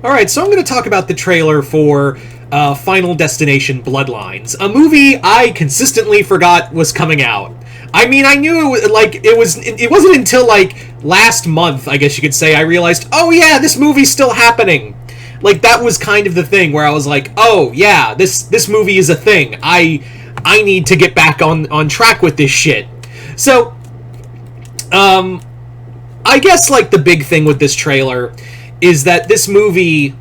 Alright, so I'm going to talk about the trailer for Final Destination Bloodlines, a movie I consistently forgot was coming out. I mean, I knew it wasn't until, last month, I guess you could say, I realized, oh yeah, this movie's still happening. Like, that was kind of the thing where I was like, oh yeah, this movie is a thing. I need to get back on track with this shit. So, I guess, the big thing with this trailer is that this movie,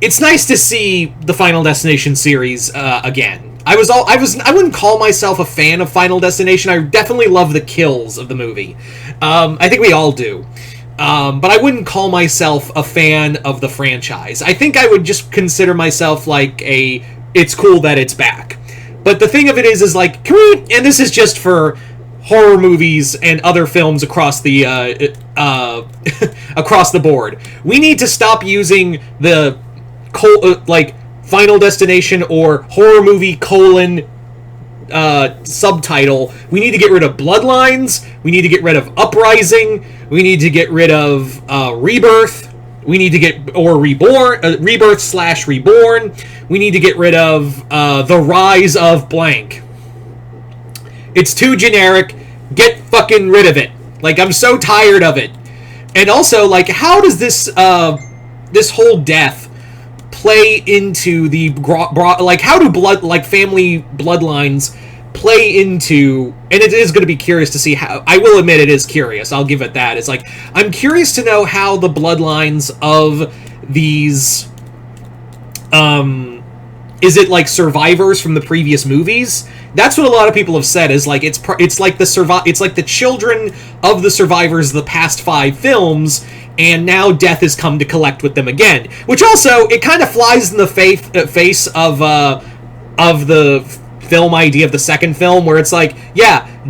it's nice to see the Final Destination series again. I wouldn't call myself a fan of Final Destination. I definitely love the kills of the movie. I think we all do. But I wouldn't call myself a fan of the franchise. I think I would just consider myself it's cool that it's back. But the thing of it is can we, and this is just for horror movies and other films across the across the board. We need to stop using the Final Destination or horror movie : subtitle. We need to get rid of Bloodlines. We need to get rid of Uprising. We need to get rid of Rebirth. We need to get Rebirth/Reborn. We need to get rid of The Rise of Blank. It's too generic. Get fucking rid of it. I'm so tired of it. And also, how does this whole death play into the how do family bloodlines play into, and it is going to be curious to see how. I will admit it is curious. I'll give it that. It's I'm curious to know how the bloodlines of these is it survivors from the previous movies? That's what a lot of people have said is it's like the children of the survivors of the past 5 films, and now death has come to collect with them again. Which also, it kind of flies in the face of the film idea of the second film, where it's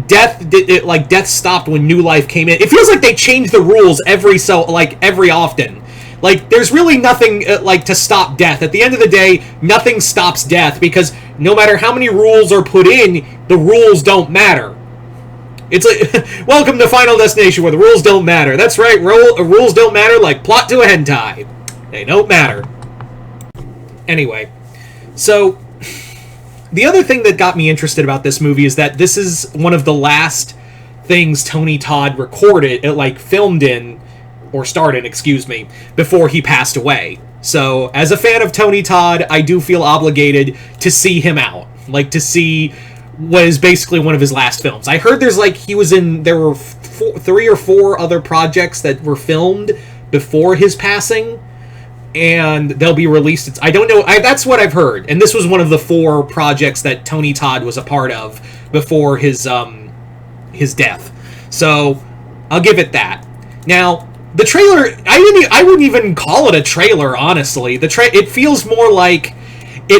death stopped when new life came in. It feels like they change the rules every often. There's really nothing to stop death. At the end of the day, nothing stops death, because no matter how many rules are put in, the rules don't matter. It's welcome to Final Destination, where the rules don't matter. That's right, rules don't matter like plot to a hentai. They don't matter. Anyway, so the other thing that got me interested about this movie is that this is one of the last things Tony Todd recorded, filmed in, or starred in, excuse me, before he passed away. So, as a fan of Tony Todd, I do feel obligated to see him out. To see what is basically one of his last films. I heard there were 3 or 4 other projects that were filmed before his passing, and they'll be released. I don't know, that's what I've heard. And this was one of the 4 projects that Tony Todd was a part of before his death. So, I'll give it that. Now, the trailer, I wouldn't even call it a trailer, honestly. It feels more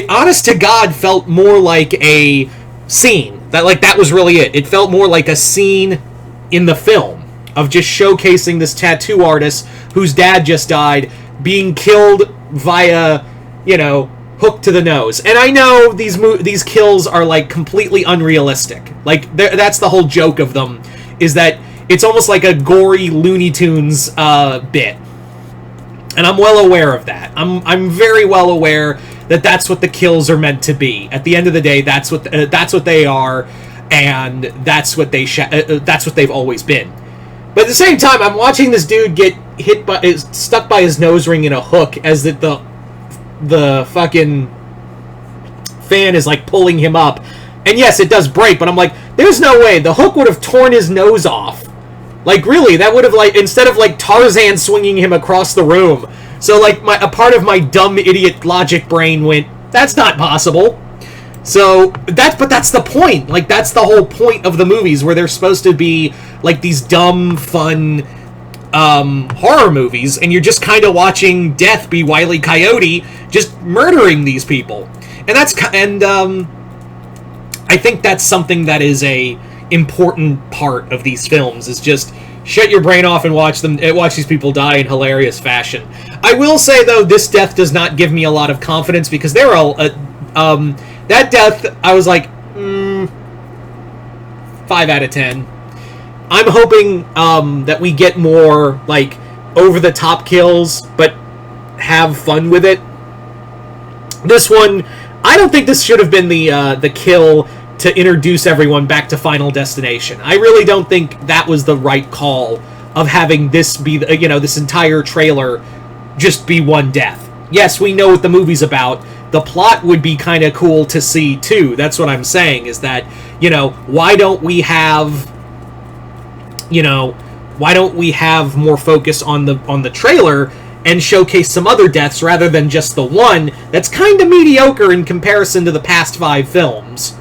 honest to God, felt more like a scene. That was really it. It felt more like a scene in the film of just showcasing this tattoo artist whose dad just died, being killed via, hook to the nose. And I know these kills are, completely unrealistic. That's the whole joke of them, is that it's almost like a gory Looney Tunes bit. And I'm well aware of that. I'm very well aware that that's what the kills are meant to be. At the end of the day, that's what they are, and that's what they've always been. But at the same time, I'm watching this dude get stuck by his nose ring in a hook as the fucking fan is pulling him up. And yes, it does break, but I'm there's no way the hook would have torn his nose off. Really, that would have, instead of, Tarzan swinging him across the room. So, a part of my dumb idiot logic brain went, that's not possible. So, that's the point. That's the whole point of the movies, where they're supposed to be, these dumb, fun, horror movies, and you're just kind of watching death be Wile E. Coyote, just murdering these people. And I think that's something that is a important part of these films, is just shut your brain off and watch these people die in hilarious fashion. I will say, though, this death does not give me a lot of confidence, because there are that death, I was 5 out of 10. I'm hoping that we get more over-the-top kills, but have fun with it. This one, I don't think this should have been the kill to introduce everyone back to Final Destination. I really don't think that was the right call of having this be, this entire trailer just be one death. Yes, we know what the movie's about. The plot would be kind of cool to see, too. That's what I'm saying, is that, why don't we have more focus on the trailer and showcase some other deaths rather than just the one that's kind of mediocre in comparison to the past 5 films.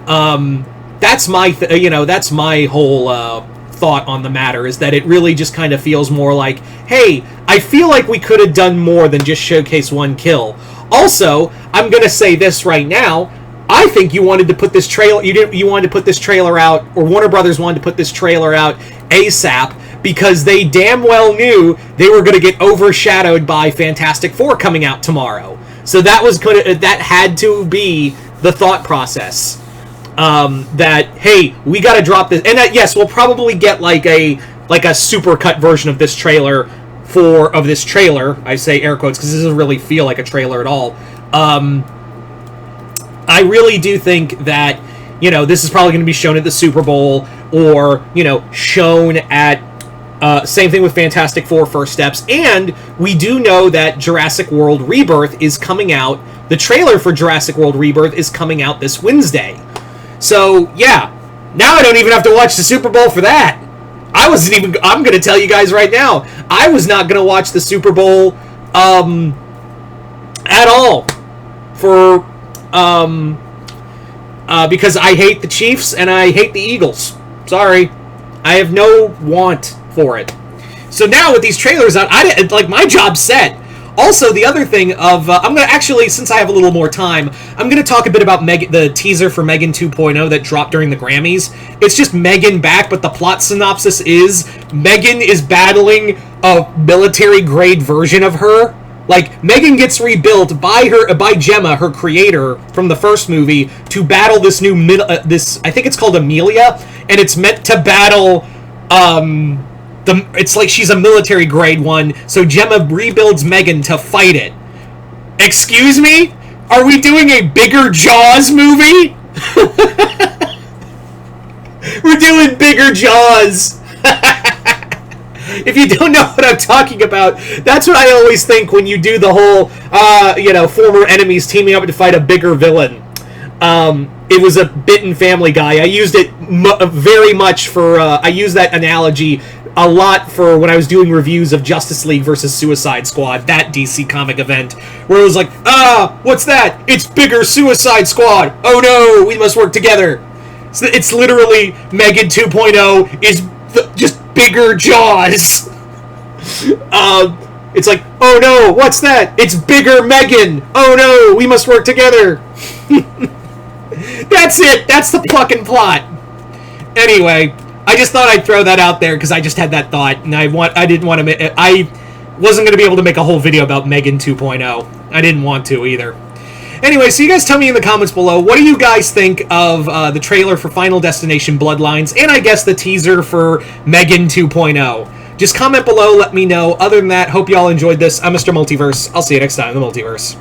That's my that's my whole thought on the matter, is that it really just kind of feels more like, hey, I feel like we could have done more than just showcase one kill. Also, I'm gonna say this right now, I think you wanted to put this trailer, you wanted to put this trailer out, or Warner Brothers wanted to put this trailer out ASAP, because they damn well knew they were going to get overshadowed by Fantastic Four coming out tomorrow. So that had to be the thought process. That, hey, we got to drop this, and that, yes, we'll probably get like a supercut version of this trailer I say air quotes because this doesn't really feel like a trailer at all. I really do think that, this is probably going to be shown at the Super Bowl, or, shown at, same thing with Fantastic Four First Steps, and we do know that Jurassic World Rebirth is coming out, the trailer for Jurassic World Rebirth is coming out this Wednesday. So, yeah, now I don't even have to watch the Super Bowl for that. I'm going to tell you guys right now, I was not going to watch the Super Bowl, at all, for, because I hate the Chiefs and I hate the Eagles. Sorry. I have no want for it. So now with these trailers out, my job's set. Also, the other thing of, I'm going to actually, since I have a little more time, I'm going to talk a bit about the teaser for Me3gan 2.0 that dropped during the Grammys. It's just Me3gan back, but the plot synopsis is Me3gan is battling a military-grade version of her. Like, Me3gan gets rebuilt by Gemma, her creator from the first movie, to battle this new, I think it's called Amelia, and it's meant to battle, it's like she's a military grade one, so Gemma rebuilds Me3gan to fight it. Excuse me? Are we doing a bigger Jaws movie? We're doing bigger Jaws. If you don't know what I'm talking about, that's what I always think when you do the whole, former enemies teaming up to fight a bigger villain. It was a bit in Family Guy. I used it very much for, I used that analogy a lot for when I was doing reviews of Justice League versus Suicide Squad, that DC comic event, where it was like, what's that? It's bigger Suicide Squad. Oh no, we must work together. So it's literally Me3gan 2.0 is just bigger Jaws. It's like, oh no, what's that? It's bigger Me3gan. Oh no, we must work together. That's it. That's the fucking plot. Anyway, I just thought I'd throw that out there because I just had that thought, and I wasn't going to be able to make a whole video about Me3gan 2.0. I didn't want to either. Anyway, so you guys tell me in the comments below, what do you guys think of the trailer for Final Destination Bloodlines, and I guess the teaser for Me3gan 2.0? Just comment below, let me know. Other than that, hope you all enjoyed this. I'm Mr. Multiverse. I'll see you next time in the Multiverse.